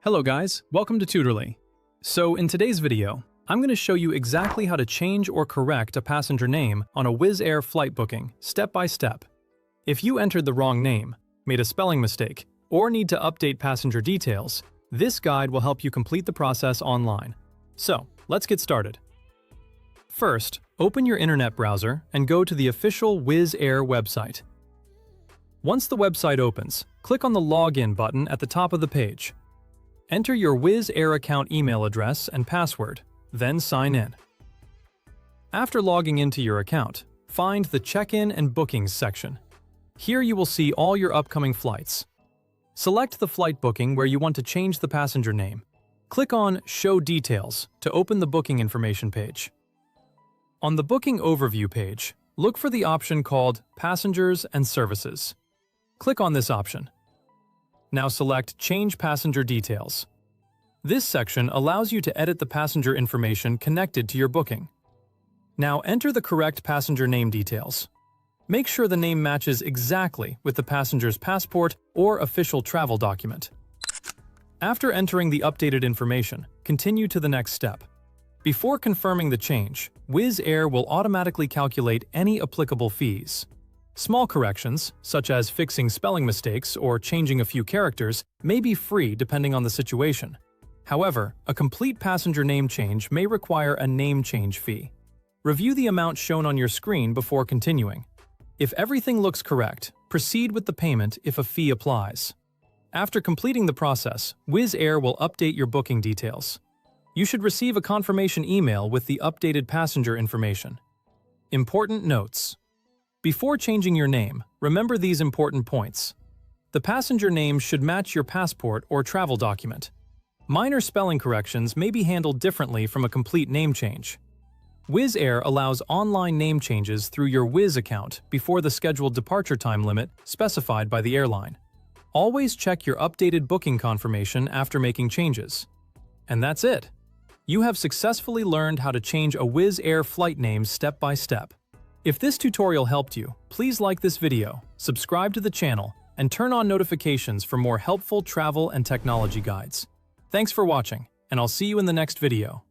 Hello guys, welcome to Tutorly. So in today's video, I'm going to show you exactly how to change or correct a passenger name on a Wizz Air flight booking, step by step. If you entered the wrong name, made a spelling mistake, or need to update passenger details, this guide will help you complete the process online. So, let's get started. First, open your internet browser and go to the official Wizz Air website. Once the website opens, click on the Login button at the top of the page. Enter your Wizz Air account email address and password, then sign in. After logging into your account, find the Check-in and Bookings section. Here you will see all your upcoming flights. Select the flight booking where you want to change the passenger name. Click on Show Details to open the booking information page. On the Booking Overview page, look for the option called Passengers and Services. Click on this option. Now select Change Passenger Details. This section allows you to edit the passenger information connected to your booking. Now enter the correct passenger name details. Make sure the name matches exactly with the passenger's passport or official travel document. After entering the updated information, continue to the next step. Before confirming the change, Wizz Air will automatically calculate any applicable fees. Small corrections, such as fixing spelling mistakes or changing a few characters, may be free depending on the situation. However, a complete passenger name change may require a name change fee. Review the amount shown on your screen before continuing. If everything looks correct, proceed with the payment if a fee applies. After completing the process, Wizz Air will update your booking details. You should receive a confirmation email with the updated passenger information. Important notes. Before changing your name, remember these important points. The passenger name should match your passport or travel document. Minor spelling corrections may be handled differently from a complete name change. Wizz Air allows online name changes through your Wizz account before the scheduled departure time limit specified by the airline. Always check your updated booking confirmation after making changes. And that's it. You have successfully learned how to change a Wizz Air flight name step by step. If this tutorial helped you, please like this video, subscribe to the channel, and turn on notifications for more helpful travel and technology guides. Thanks for watching, and I'll see you in the next video.